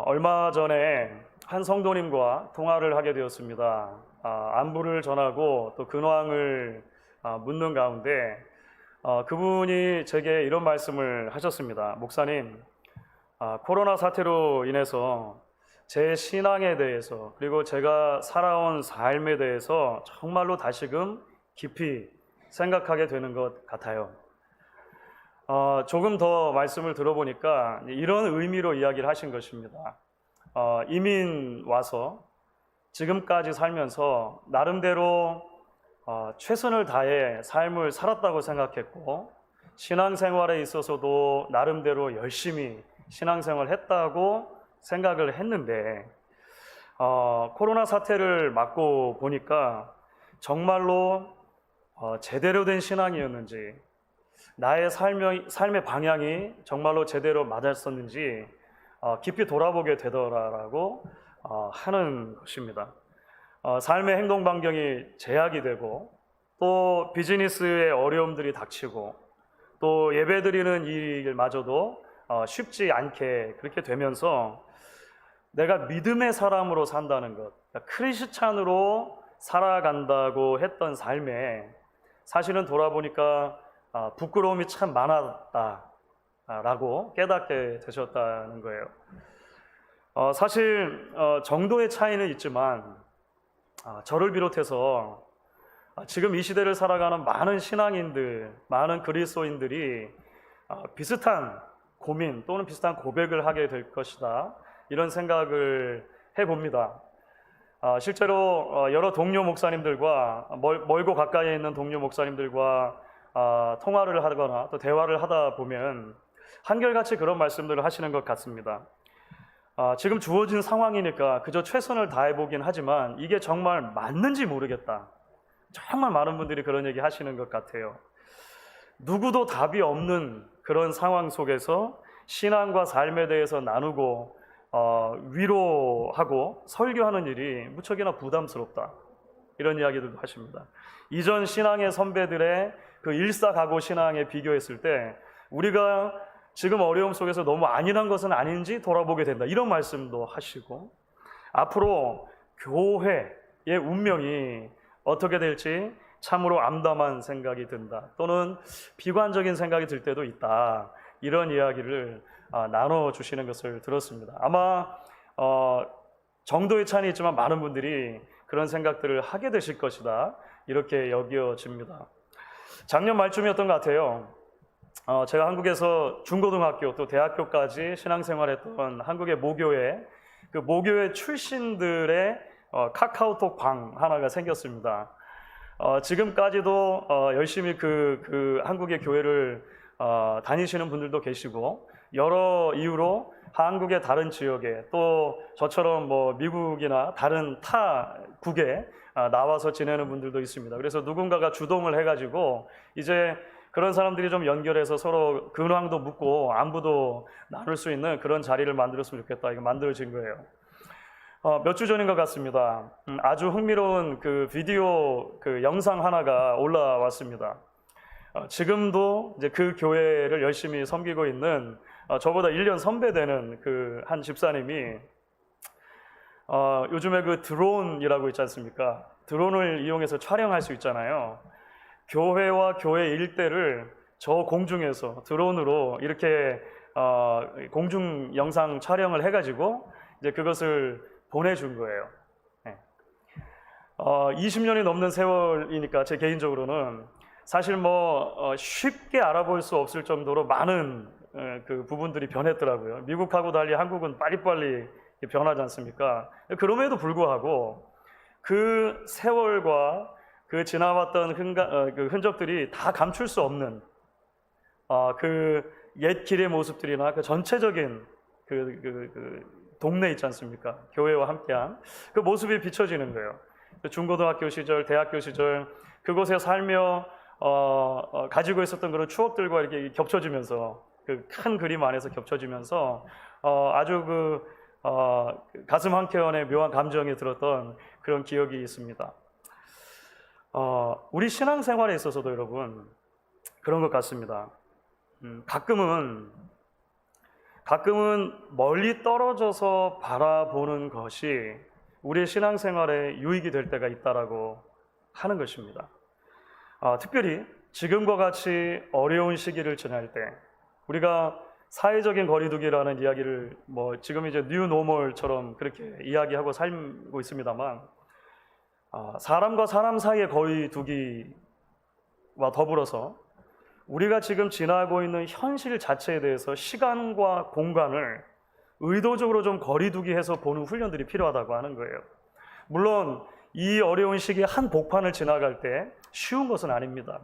얼마 전에 한 성도님과 통화를 하게 되었습니다. 안부를 전하고 또 근황을 묻는 가운데 그분이 제게 이런 말씀을 하셨습니다. 목사님, 코로나 사태로 인해서 제 신앙에 대해서 그리고 제가 살아온 삶에 대해서 정말로 다시금 깊이 생각하게 되는 것 같아요. 조금 더 말씀을 들어보니까 이런 의미로 이야기를 하신 것입니다. 이민 와서 지금까지 살면서 나름대로 최선을 다해 삶을 살았다고 생각했고, 신앙생활에 있어서도 나름대로 열심히 신앙생활을 했다고 생각을 했는데, 코로나 사태를 맞고 보니까 정말로 제대로 된 신앙이었는지, 나의 삶의 방향이 정말로 제대로 맞았었는지 깊이 돌아보게 되더라라고 하는 것입니다. 삶의 행동 반경이 제약이 되고, 또 비즈니스의 어려움들이 닥치고, 또 예배드리는 일마저도 쉽지 않게 그렇게 되면서 내가 믿음의 사람으로 산다는 것, 크리스찬으로 살아간다고 했던 삶에 사실은 돌아보니까 부끄러움이 참 많았다라고 깨닫게 되셨다는 거예요. 사실 정도의 차이는 있지만 저를 비롯해서 지금 이 시대를 살아가는 많은 신앙인들, 많은 그리스도인들이 비슷한 고민 또는 비슷한 고백을 하게 될 것이다, 이런 생각을 해봅니다. 실제로 여러 동료 목사님들과 멀고 가까이에 있는 동료 목사님들과 통화를 하거나 또 대화를 하다 보면 한결같이 그런 말씀들을 하시는 것 같습니다. 지금 주어진 상황이니까 그저 최선을 다해보긴 하지만 이게 정말 맞는지 모르겠다. 정말 많은 분들이 그런 얘기 하시는 것 같아요. 누구도 답이 없는 그런 상황 속에서 신앙과 삶에 대해서 나누고 위로하고 설교하는 일이 무척이나 부담스럽다, 이런 이야기들도 하십니다. 이전 신앙의 선배들의 그 일사각오 신앙에 비교했을 때 우리가 지금 어려움 속에서 너무 안일한 것은 아닌지 돌아보게 된다, 이런 말씀도 하시고, 앞으로 교회의 운명이 어떻게 될지 참으로 암담한 생각이 든다, 또는 비관적인 생각이 들 때도 있다, 이런 이야기를 나눠주시는 것을 들었습니다. 아마 정도의 차이는 있지만 많은 분들이 그런 생각들을 하게 되실 것이다, 이렇게 여겨집니다. 작년 말쯤이었던 것 같아요. 제가 한국에서 중고등학교 또 대학교까지 신앙생활했던 한국의 모교회, 그 모교회 출신들의 카카오톡 방 하나가 생겼습니다. 지금까지도 열심히 그 한국의 교회를 다니시는 분들도 계시고, 여러 이유로 한국의 다른 지역에, 또 저처럼 뭐 미국이나 다른 타국에 나와서 지내는 분들도 있습니다. 그래서 누군가가 주동을 해가지고 이제 그런 사람들이 좀 연결해서 서로 근황도 묻고 안부도 나눌 수 있는 그런 자리를 만들었으면 좋겠다, 이거 만들어진 거예요. 몇 주 전인 것 같습니다. 아주 흥미로운 그 비디오 그 영상 하나가 올라왔습니다. 지금도 이제 그 교회를 열심히 섬기고 있는 저보다 1년 선배 되는 그 한 집사님이 요즘에 그 드론이라고 있지 않습니까? 드론을 이용해서 촬영할 수 있잖아요. 교회와 교회 일대를 저 공중에서 드론으로 이렇게 공중 영상 촬영을 해가지고 이제 그것을 보내준 거예요. 20년이 넘는 세월이니까 제 개인적으로는 사실 뭐 쉽게 알아볼 수 없을 정도로 많은 그 부분들이 변했더라고요. 미국하고 달리 한국은 빨리빨리 변하지 않습니까? 그럼에도 불구하고 그 세월과 그 지나왔던 그 흔적들이 다 감출 수 없는 그 옛 길의 모습들이나 그 전체적인 그 동네 있지 않습니까? 교회와 함께한 그 모습이 비춰지는 거예요. 중고등학교 시절, 대학교 시절 그곳에 살며 가지고 있었던 그런 추억들과 이렇게 겹쳐지면서, 그 큰 그림 안에서 겹쳐지면서 아주 가슴 한켠에 묘한 감정이 들었던 그런 기억이 있습니다. 우리 신앙생활에 있어서도 여러분 그런 것 같습니다. 가끔은 가끔은 멀리 떨어져서 바라보는 것이 우리의 신앙생활에 유익이 될 때가 있다라고 하는 것입니다. 특별히 지금과 같이 어려운 시기를 지날 때 우리가 사회적인 거리두기라는 이야기를 지금 이제 뉴 노멀처럼 그렇게 이야기하고 살고 있습니다만, 사람과 사람 사이의 거리두기와 더불어서 우리가 지금 지나고 있는 현실 자체에 대해서 시간과 공간을 의도적으로 좀 거리두기해서 보는 훈련들이 필요하다고 하는 거예요. 물론 이 어려운 시기에 한 복판을 지나갈 때 쉬운 것은 아닙니다.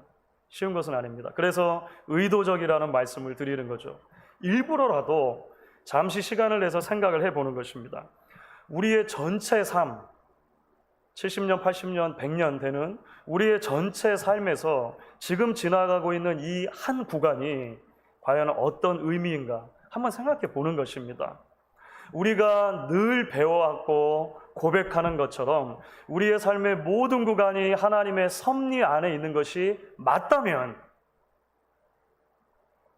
쉬운 것은 아닙니다. 그래서 의도적이라는 말씀을 드리는 거죠. 일부러라도 잠시 시간을 내서 생각을 해보는 것입니다. 우리의 전체 삶, 70년, 80년, 100년 되는 우리의 전체 삶에서 지금 지나가고 있는 이 한 구간이 과연 어떤 의미인가 한번 생각해 보는 것입니다. 우리가 늘 배워왔고 고백하는 것처럼 우리의 삶의 모든 구간이 하나님의 섭리 안에 있는 것이 맞다면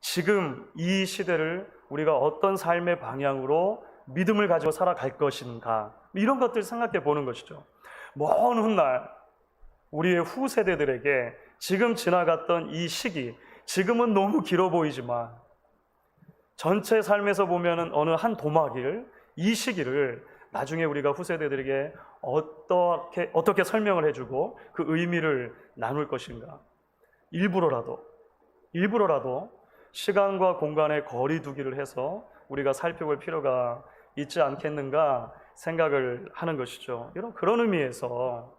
지금 이 시대를 우리가 어떤 삶의 방향으로 믿음을 가지고 살아갈 것인가, 이런 것들을 생각해 보는 것이죠. 먼 훗날 우리의 후세대들에게 지금 지나갔던 이 시기, 지금은 너무 길어 보이지만 전체 삶에서 보면은 어느 한 도마길, 이 시기를 나중에 우리가 후세대들에게 어떻게 설명을 해주고 그 의미를 나눌 것인가, 일부러라도 시간과 공간의 거리두기를 해서 우리가 살펴볼 필요가 있지 않겠는가 생각을 하는 것이죠. 그런 의미에서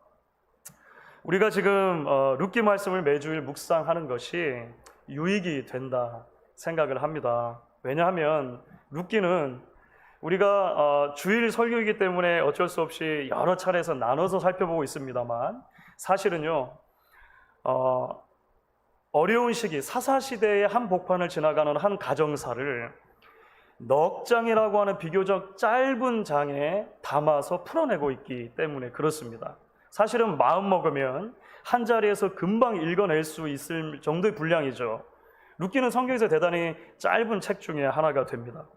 우리가 지금 룻기 말씀을 매주일 묵상하는 것이 유익이 된다 생각을 합니다. 왜냐하면 룻기는 우리가 주일 설교이기 때문에 어쩔 수 없이 여러 차례에서 나눠서 살펴보고 있습니다만, 사실은요 어려운 시기, 사사시대의 한 복판을 지나가는 한 가정사를 넉 장이라고 하는 비교적 짧은 장에 담아서 풀어내고 있기 때문에 그렇습니다. 사실은 마음 먹으면 한 자리에서 금방 읽어낼 수 있을 정도의 분량이죠. 룻기는 성경에서 대단히 짧은 책 중에 하나가 됩니다.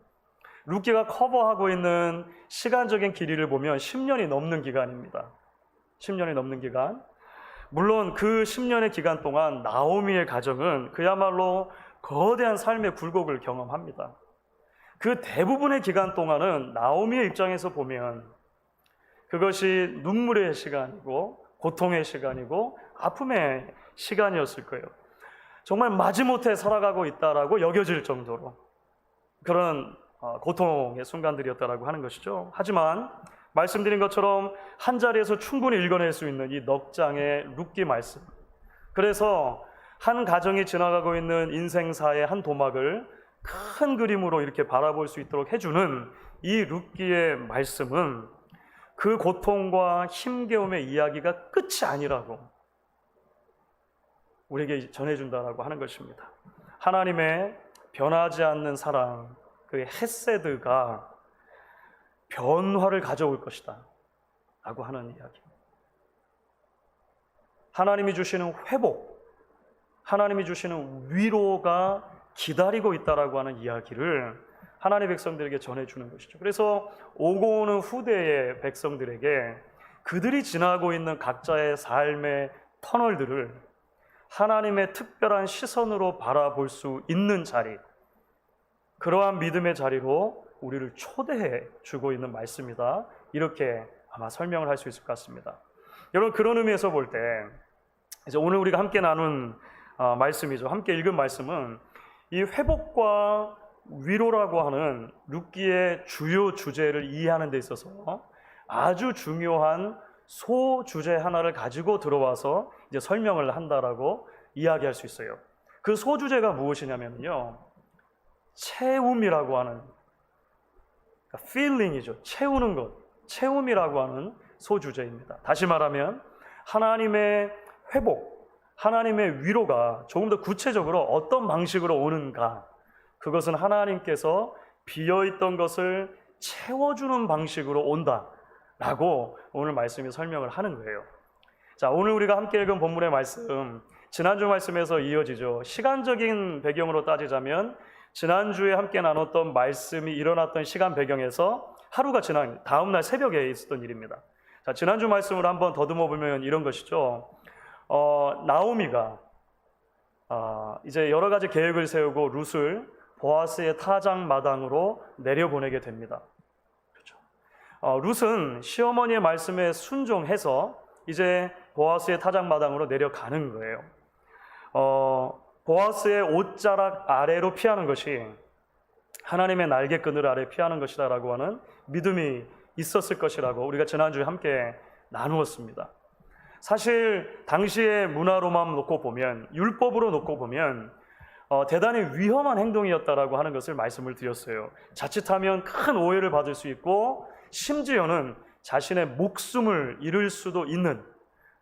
룻기가 커버하고 있는 시간적인 길이를 보면 10년이 넘는 기간입니다. 10년이 넘는 기간. 물론 그 10년의 기간 동안 나오미의 가정은 그야말로 거대한 삶의 굴곡을 경험합니다. 그 대부분의 기간 동안은 나오미의 입장에서 보면 그것이 눈물의 시간이고 고통의 시간이고 아픔의 시간이었을 거예요. 정말 마지못해 살아가고 있다라고 여겨질 정도로 그런 고통의 순간들이었다라고 하는 것이죠. 하지만 말씀드린 것처럼 한 자리에서 충분히 읽어낼 수 있는 이 넉 장의 룻기 말씀, 그래서 한 가정이 지나가고 있는 인생사의 한 도막을 큰 그림으로 이렇게 바라볼 수 있도록 해주는 이 룻기의 말씀은 그 고통과 힘겨움의 이야기가 끝이 아니라고 우리에게 전해준다라고 하는 것입니다. 하나님의 변하지 않는 사랑, 그 헤세드가 변화를 가져올 것이다 라고 하는 이야기. 하나님이 주시는 회복, 하나님이 주시는 위로가 기다리고 있다라고 하는 이야기를 하나님의 백성들에게 전해주는 것이죠. 그래서 오고 오는 후대의 백성들에게 그들이 지나고 있는 각자의 삶의 터널들을 하나님의 특별한 시선으로 바라볼 수 있는 자리, 그러한 믿음의 자리로 우리를 초대해 주고 있는 말씀이다, 이렇게 아마 설명을 할 수 있을 것 같습니다. 여러분, 그런 의미에서 볼 때 이제 오늘 우리가 함께 나눈 말씀이죠. 함께 읽은 말씀은 이 회복과 위로라고 하는 룻기의 주요 주제를 이해하는 데 있어서 아주 중요한 소주제 하나를 가지고 들어와서 이제 설명을 한다라고 이야기할 수 있어요. 그 소주제가 무엇이냐면요, 채움이라고 하는, 그러니까 feeling이죠. 채우는 것, 채움이라고 하는 소주제입니다. 다시 말하면 하나님의 회복, 하나님의 위로가 조금 더 구체적으로 어떤 방식으로 오는가, 그것은 하나님께서 비어있던 것을 채워주는 방식으로 온다라고 오늘 말씀이 설명을 하는 거예요. 자, 오늘 우리가 함께 읽은 본문의 말씀, 지난주 말씀에서 이어지죠. 시간적인 배경으로 따지자면 지난주에 함께 나눴던 말씀이 일어났던 시간 배경에서 하루가 지난 다음날 새벽에 있었던 일입니다. 자, 지난주 말씀을 한번 더듬어 보면 이런 것이죠. 나오미가 이제 여러 가지 계획을 세우고 룻을 보아스의 타작 마당으로 내려보내게 됩니다. 그렇죠. 룻은 시어머니의 말씀에 순종해서 이제 보아스의 타작 마당으로 내려가는 거예요. 보아스의 옷자락 아래로 피하는 것이 하나님의 날개끈을 아래 피하는 것이다라고 하는 믿음이 있었을 것이라고 우리가 지난주에 함께 나누었습니다. 사실 당시의 문화로만 놓고 보면, 율법으로 놓고 보면 대단히 위험한 행동이었다라고 하는 것을 말씀을 드렸어요. 자칫하면 큰 오해를 받을 수 있고 심지어는 자신의 목숨을 잃을 수도 있는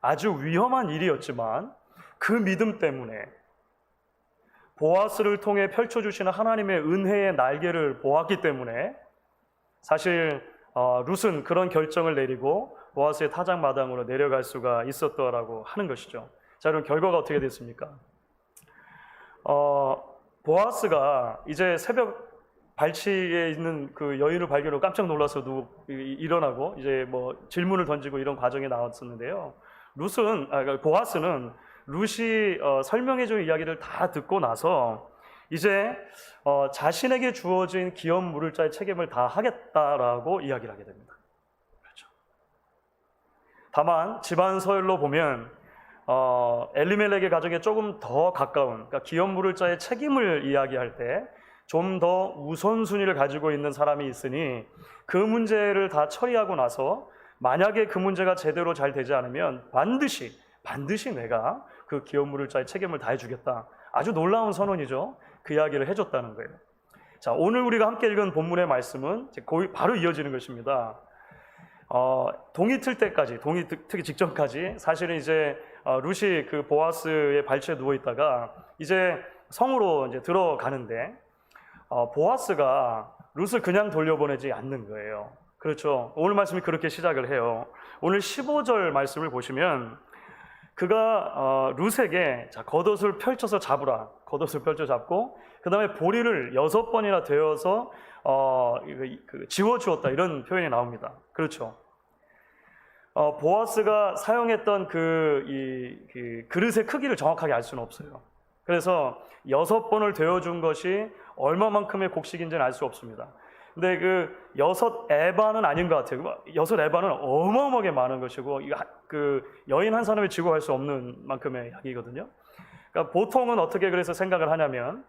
아주 위험한 일이었지만 그 믿음 때문에 보아스를 통해 펼쳐주시는 하나님의 은혜의 날개를 보았기 때문에 사실 룻은 그런 결정을 내리고 보아스의 타작 마당으로 내려갈 수가 있었다라고 하는 것이죠. 자, 그럼 결과가 어떻게 됐습니까? 보아스가 이제 새벽 발치에 있는 그 여인을 발견하고 깜짝 놀라서도 일어나고 이제 뭐 질문을 던지고 이런 과정이 나왔었는데요. 보아스는 룻이 설명해준 이야기를 다 듣고 나서 이제 자신에게 주어진 기업 물을 자의 책임을 다 하겠다라고 이야기를 하게 됩니다. 그렇죠. 다만 집안 서열로 보면 엘리멜렉의 가정에 조금 더 가까운, 그러니까 기업 물을 자의 책임을 이야기할 때 좀 더 우선순위를 가지고 있는 사람이 있으니 그 문제를 다 처리하고 나서 만약에 그 문제가 제대로 잘 되지 않으면 반드시 내가 그 기업 물을 자의 책임을 다해주겠다. 아주 놀라운 선언이죠. 그 이야기를 해줬다는 거예요. 자, 오늘 우리가 함께 읽은 본문의 말씀은 바로 이어지는 것입니다. 동이 틀 때까지, 동이 트기 직전까지 사실은 이제 룻이 그 보아스의 발치에 누워 있다가 이제 성으로 이제 들어가는데 보아스가 룻을 그냥 돌려보내지 않는 거예요. 그렇죠. 오늘 말씀이 그렇게 시작을 해요. 오늘 15절 말씀을 보시면 그가 룻에게 자, 겉옷을 펼쳐서 잡으라. 겉옷을 펼쳐 잡고 그 다음에 보리를 6번이나 되어서 지워주었다. 이런 표현이 나옵니다. 그렇죠. 보아스가 사용했던 그 그릇의 크기를 정확하게 알 수는 없어요. 그래서 6번을 되어준 것이 얼마만큼의 곡식인지는 알 수 없습니다. 근데 그 6에바는 아닌 것 같아요. 6에바는 어마어마하게 많은 것이고 그 여인 한 사람이 지고 갈 수 없는 만큼의 양이거든요. 그러니까 보통은 어떻게 그래서 생각을 하냐면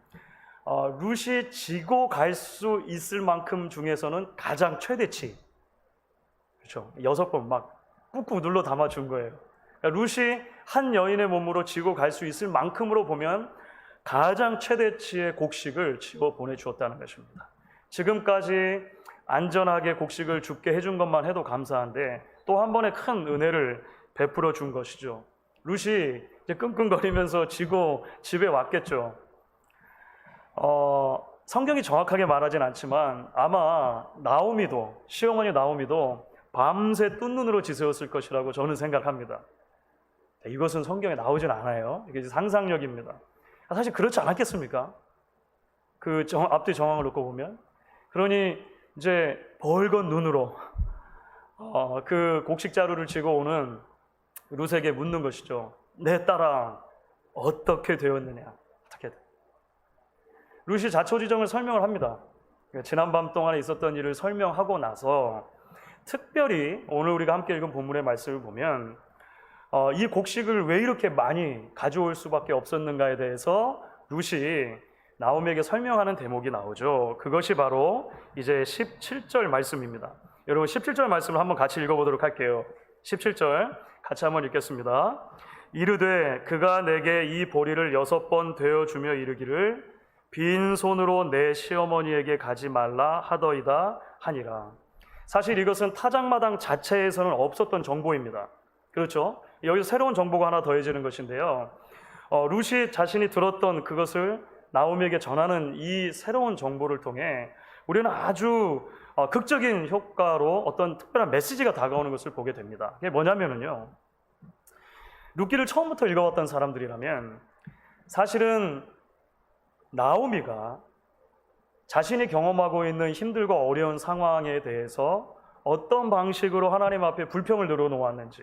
룻이 지고 갈 수 있을 만큼 중에서는 가장 최대치, 그렇죠. 6번 막 꾹꾹 눌러 담아준 거예요. 그러니까 룻이 한 여인의 몸으로 지고 갈 수 있을 만큼으로 보면 가장 최대치의 곡식을 지어 보내주었다는 것입니다. 지금까지 안전하게 곡식을 줍게 해준 것만 해도 감사한데 또 한 번의 큰 은혜를 베풀어 준 것이죠. 룻이 이제 끙끙거리면서 지고 집에 왔겠죠. 성경이 정확하게 말하진 않지만 아마 나오미도, 시어머니 나오미도 밤새 뜬 눈으로 지새웠을 것이라고 저는 생각합니다. 이것은 성경에 나오진 않아요. 이게 상상력입니다. 사실 그렇지 않았겠습니까? 그 앞뒤 정황을 놓고 보면. 그러니 이제 벌건 눈으로 그 곡식 자루를 지고 오는 룻에게 묻는 것이죠. 내 딸아 어떻게 되었느냐? 어떻게? 룻이 자초지정을 설명을 합니다. 지난밤 동안에 있었던 일을 설명하고 나서 특별히 오늘 우리가 함께 읽은 본문의 말씀을 보면 이 곡식을 왜 이렇게 많이 가져올 수밖에 없었는가에 대해서 룻이 나오미에게 설명하는 대목이 나오죠. 그것이 바로 이제 17절 말씀입니다. 여러분 17절 말씀을 한번 같이 읽어보도록 할게요. 17절 같이 한번 읽겠습니다. 이르되 그가 내게 이 보리를 6번 되어주며 이르기를 빈손으로 내 시어머니에게 가지 말라 하더이다 하니라. 사실 이것은 타작마당 자체에서는 없었던 정보입니다. 그렇죠? 여기서 새로운 정보가 하나 더해지는 것인데요. 룻이 자신이 들었던 그것을 나오미에게 전하는 이 새로운 정보를 통해 우리는 아주 극적인 효과로 어떤 특별한 메시지가 다가오는 것을 보게 됩니다. 그게 뭐냐면요. 룻기를 처음부터 읽어왔던 사람들이라면 사실은 나오미가 자신이 경험하고 있는 힘들고 어려운 상황에 대해서 어떤 방식으로 하나님 앞에 불평을 늘어놓았는지,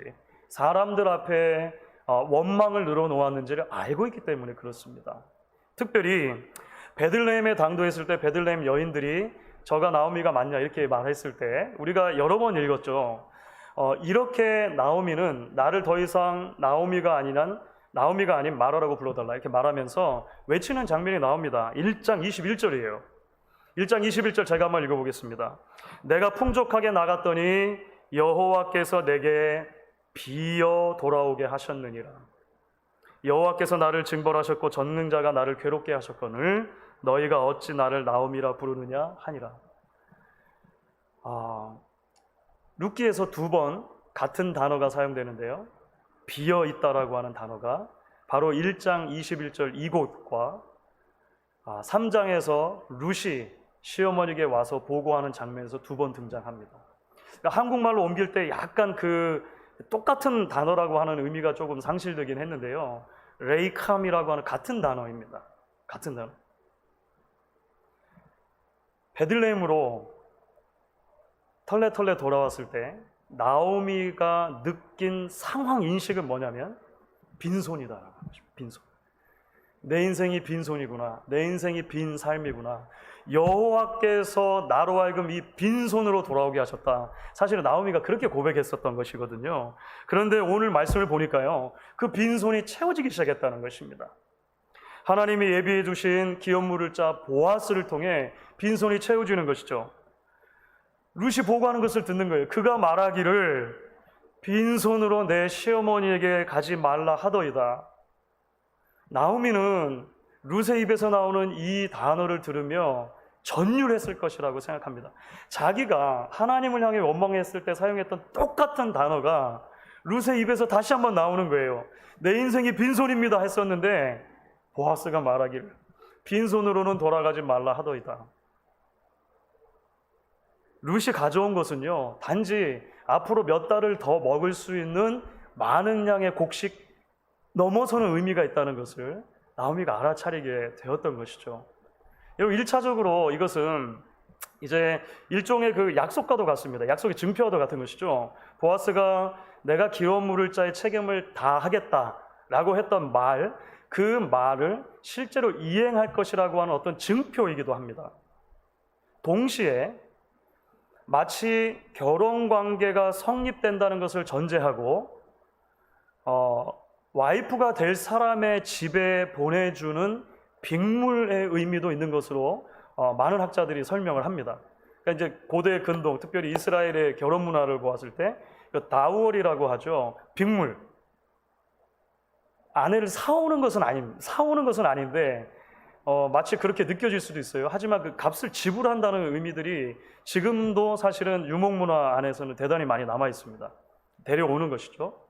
사람들 앞에 원망을 늘어놓았는지를 알고 있기 때문에 그렇습니다. 특별히 베들레헴에 당도했을 때 베들레헴 여인들이 저가 나오미가 맞냐 이렇게 말했을 때 우리가 여러 번 읽었죠. 이렇게 나오미는 나를 더 이상 나오미가 아닌 마라라고 불러달라 이렇게 말하면서 외치는 장면이 나옵니다. 1장 21절이에요. 1장 21절 제가 한번 읽어보겠습니다. 내가 풍족하게 나갔더니 여호와께서 내게 비어 돌아오게 하셨느니라. 여호와께서 나를 징벌하셨고 전능자가 나를 괴롭게 하셨거늘 너희가 어찌 나를 나오미라 부르느냐 하니라. 룻기에서 2번 같은 단어가 사용되는데요. 비어 있다라고 하는 단어가 바로 1장 21절 이곳과 3장에서 룻이 시어머니에게 와서 보고하는 장면에서 2번 등장합니다. 그러니까 한국말로 옮길 때 약간 그 똑같은 단어라고 하는 의미가 조금 상실되긴 했는데요. 레이캄이라고 하는 같은 단어입니다. 같은 단어. 베들레헴으로 털레 돌아왔을 때 나오미가 느낀 상황 인식은 뭐냐면 빈손이다라고 하죠. 빈손. 내 인생이 빈손이구나. 내 인생이 빈 삶이구나. 여호와께서 나로 하여금 이 빈손으로 돌아오게 하셨다. 사실은 나오미가 그렇게 고백했었던 것이거든요. 그런데 오늘 말씀을 보니까요, 그 빈손이 채워지기 시작했다는 것입니다. 하나님이 예비해 주신 기업 물을 자 보아스를 통해 빈손이 채워지는 것이죠. 룻이 보고하는 것을 듣는 거예요. 그가 말하기를 빈손으로 내 시어머니에게 가지 말라 하더이다. 나오미는 룻의 입에서 나오는 이 단어를 들으며 전율했을 것이라고 생각합니다. 자기가 하나님을 향해 원망했을 때 사용했던 똑같은 단어가 룻의 입에서 다시 한번 나오는 거예요. 내 인생이 빈손입니다 했었는데 보아스가 말하기를 빈손으로는 돌아가지 말라 하더이다. 룻이 가져온 것은요, 단지 앞으로 몇 달을 더 먹을 수 있는 많은 양의 곡식 넘어서는 의미가 있다는 것을 나오미가 알아차리게 되었던 것이죠. 여러분, 1차적으로 이것은 이제 일종의 그 약속과도 같습니다. 약속의 증표와도 같은 것이죠. 보아스가 내가 기업 물을 자의 책임을 다 하겠다라고 했던 말, 그 말을 실제로 이행할 것이라고 하는 어떤 증표이기도 합니다. 동시에 마치 결혼 관계가 성립된다는 것을 전제하고 와이프가 될 사람의 집에 보내주는 빅물의 의미도 있는 것으로 많은 학자들이 설명을 합니다. 그러니까 이제 고대 근동, 특별히 이스라엘의 결혼 문화를 보았을 때 다우얼이라고 하죠. 빅물. 아내를 사오는 것은 아닌데 마치 그렇게 느껴질 수도 있어요. 하지만 그 값을 지불한다는 의미들이 지금도 사실은 유목문화 안에서는 대단히 많이 남아 있습니다. 데려오는 것이죠.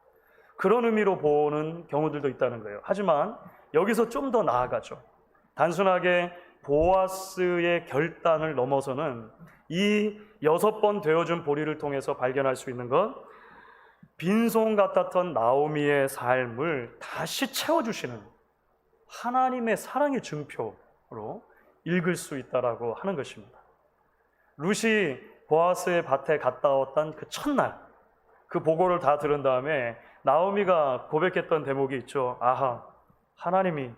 그런 의미로 보는 경우들도 있다는 거예요. 하지만 여기서 좀 더 나아가죠. 단순하게 보아스의 결단을 넘어서는 이 6번 되어준 보리를 통해서 발견할 수 있는 것, 빈손 같았던 나오미의 삶을 다시 채워주시는 하나님의 사랑의 증표로 읽을 수 있다라고 하는 것입니다. 룻이 보아스의 밭에 갔다 왔던 그 첫날, 그 보고를 다 들은 다음에 나오미가 고백했던 대목이 있죠. 아하, 하나님이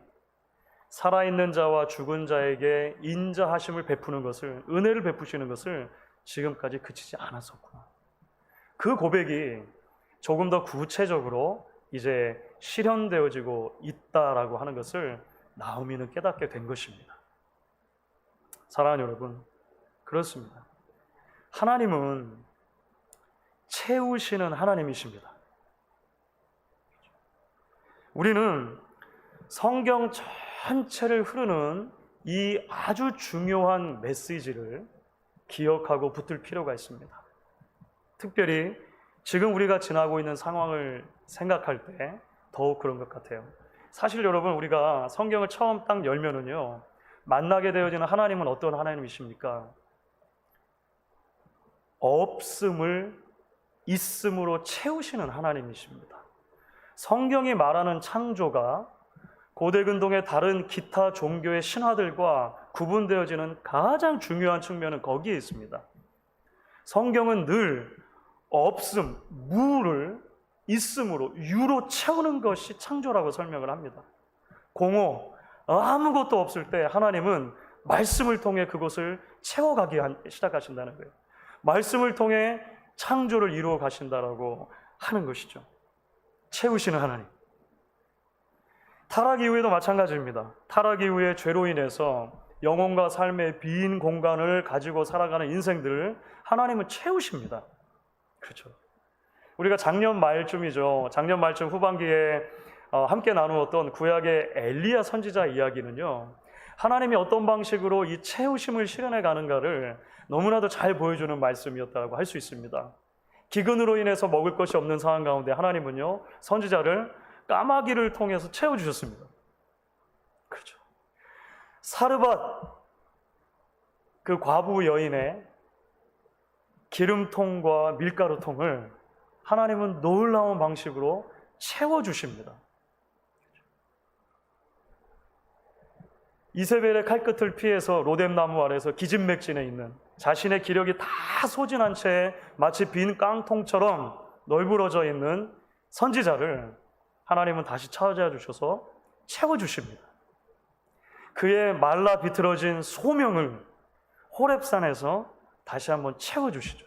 살아있는 자와 죽은 자에게 인자하심을 베푸는 것을, 은혜를 베푸시는 것을 지금까지 그치지 않았었구나. 그 고백이 조금 더 구체적으로 이제 실현되어지고 있다라고 하는 것을 나오미는 깨닫게 된 것입니다. 사랑하는 여러분, 그렇습니다. 하나님은 채우시는 하나님이십니다. 우리는 성경 전체를 흐르는 이 아주 중요한 메시지를 기억하고 붙들 필요가 있습니다. 특별히 지금 우리가 지나고 있는 상황을 생각할 때 더욱 그런 것 같아요. 사실 여러분, 우리가 성경을 처음 딱 열면은요, 만나게 되어지는 하나님은 어떤 하나님이십니까? 없음을 있음으로 채우시는 하나님이십니다. 성경이 말하는 창조가 고대 근동의 다른 기타 종교의 신화들과 구분되어지는 가장 중요한 측면은 거기에 있습니다. 성경은 늘 없음, 무를 있음으로, 유로 채우는 것이 창조라고 설명을 합니다. 공허, 아무것도 없을 때 하나님은 말씀을 통해 그것을 채워가기 시작하신다는 거예요. 말씀을 통해 창조를 이루어 가신다라고 하는 것이죠. 채우시는 하나님. 타락 이후에도 마찬가지입니다. 타락 이후에 죄로 인해서 영혼과 삶의 빈 공간을 가지고 살아가는 인생들을 하나님은 채우십니다. 그렇죠. 우리가 작년 말쯤이죠. 작년 말쯤 후반기에 함께 나누었던 구약의 엘리야 선지자 이야기는요, 하나님이 어떤 방식으로 이 채우심을 실현해 가는가를 너무나도 잘 보여주는 말씀이었다고 할 수 있습니다. 기근으로 인해서 먹을 것이 없는 상황 가운데 하나님은요, 선지자를 까마귀를 통해서 채워주셨습니다. 그렇죠. 사르밧, 그 과부 여인의 기름통과 밀가루통을 하나님은 놀라운 방식으로 채워주십니다. 이세벨의 칼끝을 피해서 로뎀나무 아래서 기진맥진에 있는 자신의 기력이 다 소진한 채 마치 빈 깡통처럼 널브러져 있는 선지자를 하나님은 다시 찾아주셔서 채워주십니다. 그의 말라 비틀어진 소명을 호렙산에서 다시 한번 채워주시죠.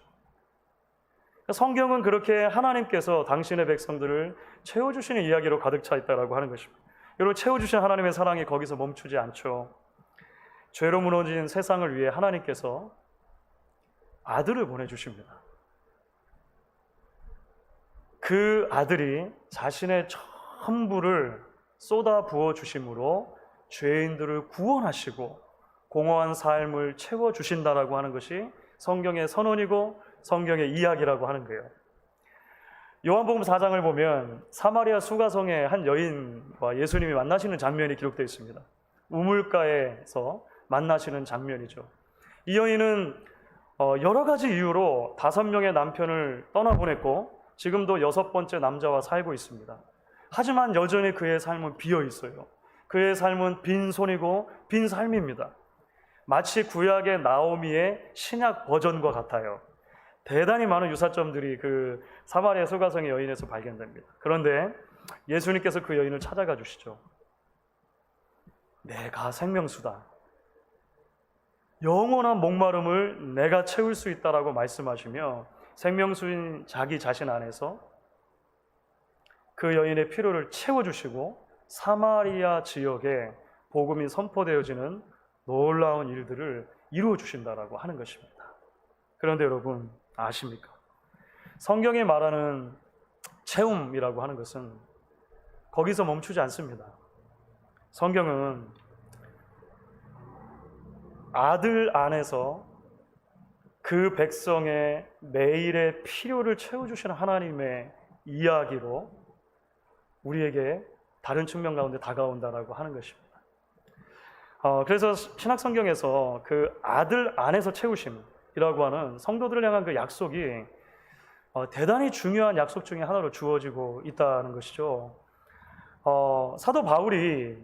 성경은 그렇게 하나님께서 당신의 백성들을 채워주시는 이야기로 가득 차 있다고 하는 것입니다. 여러분, 채워주신 하나님의 사랑이 거기서 멈추지 않죠. 죄로 무너진 세상을 위해 하나님께서 아들을 보내주십니다. 그 아들이 자신의 전부를 쏟아 부어 주심으로 죄인들을 구원하시고 공허한 삶을 채워주신다라고 하는 것이 성경의 선언이고 성경의 이야기라고 하는 거예요. 요한복음 4장을 보면 사마리아 수가성의 한 여인과 예수님이 만나시는 장면이 기록되어 있습니다. 우물가에서 만나시는 장면이죠. 이 여인은 여러 가지 이유로 5명의 남편을 떠나보냈고 지금도 6번째 남자와 살고 있습니다. 하지만 여전히 그의 삶은 비어 있어요. 그의 삶은 빈손이고 빈 삶입니다. 마치 구약의 나오미의 신약 버전과 같아요. 대단히 많은 유사점들이 그 사마리아 수가성의 여인에서 발견됩니다. 그런데 예수님께서 그 여인을 찾아가 주시죠. 내가 생명수다. 영원한 목마름을 내가 채울 수 있다라고 말씀하시며 생명수인 자기 자신 안에서 그 여인의 필요를 채워주시고 사마리아 지역에 복음이 선포되어지는 놀라운 일들을 이루어 주신다라고 하는 것입니다. 그런데 여러분 아십니까? 성경이 말하는 채움이라고 하는 것은 거기서 멈추지 않습니다. 성경은 아들 안에서 그 백성의 매일의 필요를 채워주시는 하나님의 이야기로 우리에게 다른 측면 가운데 다가온다라고 하는 것입니다. 그래서 신약성경에서 그 아들 안에서 채우심이라고 하는 성도들을 향한 그 약속이 대단히 중요한 약속 중에 하나로 주어지고 있다는 것이죠. 사도 바울이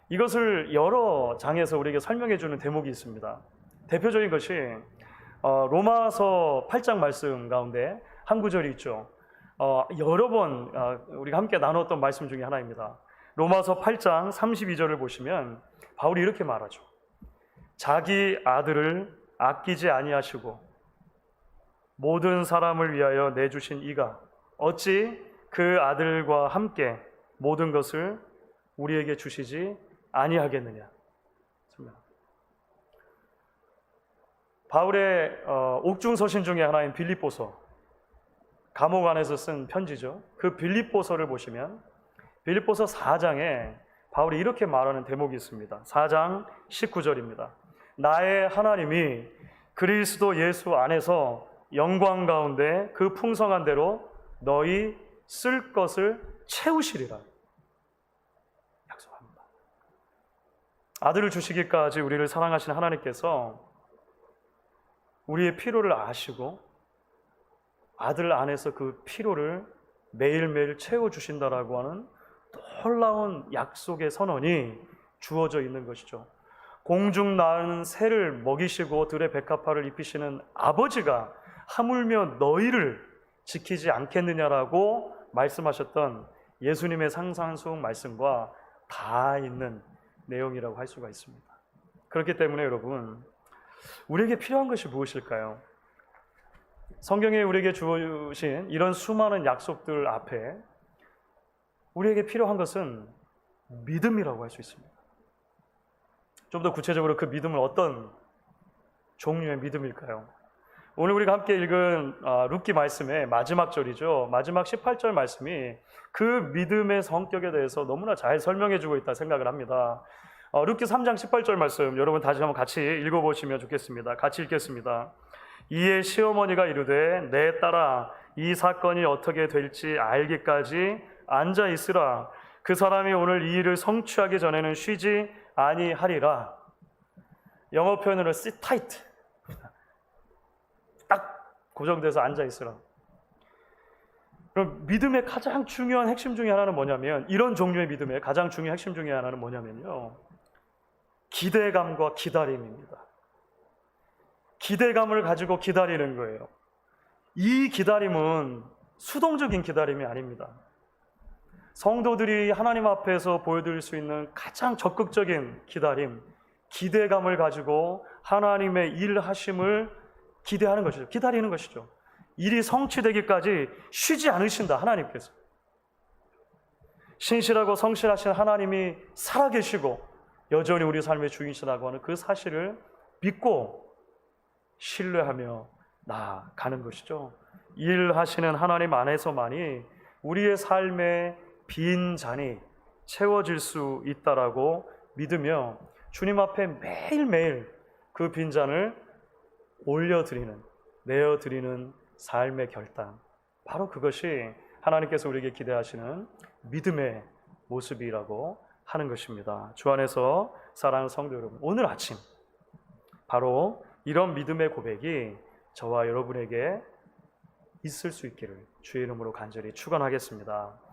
이것을 여러 장에서 우리에게 설명해 주는 대목이 있습니다. 대표적인 것이 로마서 8장 말씀 가운데 한 구절이 있죠. 여러 번 우리가 함께 나눴던 말씀 중에 하나입니다. 로마서 8장 32절을 보시면 바울이 이렇게 말하죠. 자기 아들을 아끼지 아니하시고 모든 사람을 위하여 내주신 이가 어찌 그 아들과 함께 모든 것을 우리에게 주시지 아니하겠느냐. 바울의 옥중서신 중에 하나인 빌립보서, 감옥 안에서 쓴 편지죠. 그 빌립보서를 보시면 빌립보서 4장에 바울이 이렇게 말하는 대목이 있습니다. 4장 19절입니다. 나의 하나님이 그리스도 예수 안에서 영광 가운데 그 풍성한 대로 너희 쓸 것을 채우시리라 약속합니다. 아들을 주시기까지 우리를 사랑하시는 하나님께서 우리의 필요를 아시고 아들 안에서 그 필요를 매일매일 채워주신다라고 하는 놀라운 약속의 선언이 주어져 있는 것이죠. 공중 나는 새를 먹이시고 들의 백합화를 입히시는 아버지가 하물며 너희를 지키지 않겠느냐라고 말씀하셨던 예수님의 상상수훈 말씀과 다 있는 내용이라고 할 수가 있습니다. 그렇기 때문에 여러분, 우리에게 필요한 것이 무엇일까요? 성경에 우리에게 주신 이런 수많은 약속들 앞에 우리에게 필요한 것은 믿음이라고 할 수 있습니다. 좀 더 구체적으로 그 믿음은 어떤 종류의 믿음일까요? 오늘 우리가 함께 읽은 룻기 말씀의 마지막 절이죠. 마지막 18절 말씀이 그 믿음의 성격에 대해서 너무나 잘 설명해 주고 있다 생각을 합니다. 룻기 3장 18절 말씀 여러분 다시 한번 같이 읽어보시면 좋겠습니다. 같이 읽겠습니다. 이에 시어머니가 이르되 내 딸아 이 사건이 어떻게 될지 알기까지 앉아 있으라. 그 사람이 오늘 이 일을 성취하기 전에는 쉬지 아니하리라. 영어 표현으로 sit tight, 딱 고정돼서 앉아 있으라. 그럼 믿음의 가장 중요한 핵심 중에 하나는 뭐냐면, 이런 종류의 믿음의 가장 중요한 핵심 중에 하나는 뭐냐면요, 기대감과 기다림입니다. 기대감을 가지고 기다리는 거예요. 이 기다림은 수동적인 기다림이 아닙니다. 성도들이 하나님 앞에서 보여드릴 수 있는 가장 적극적인 기다림, 기대감을 가지고 하나님의 일하심을 기대하는 것이죠. 기다리는 것이죠. 일이 성취되기까지 쉬지 않으신다, 하나님께서. 신실하고 성실하신 하나님이 살아계시고 여전히 우리 삶의 주인이시라고 하는 그 사실을 믿고 신뢰하며 나아가는 것이죠. 일하시는 하나님 안에서만이 우리의 삶의 빈 잔이 채워질 수 있다라고 믿으며 주님 앞에 매일매일 그 빈잔을 올려드리는, 내어드리는 삶의 결단, 바로 그것이 하나님께서 우리에게 기대하시는 믿음의 모습이라고 하는 것입니다. 주 안에서 사랑하는 성도 여러분, 오늘 아침 바로 이런 믿음의 고백이 저와 여러분에게 있을 수 있기를 주의 이름으로 간절히 축원하겠습니다.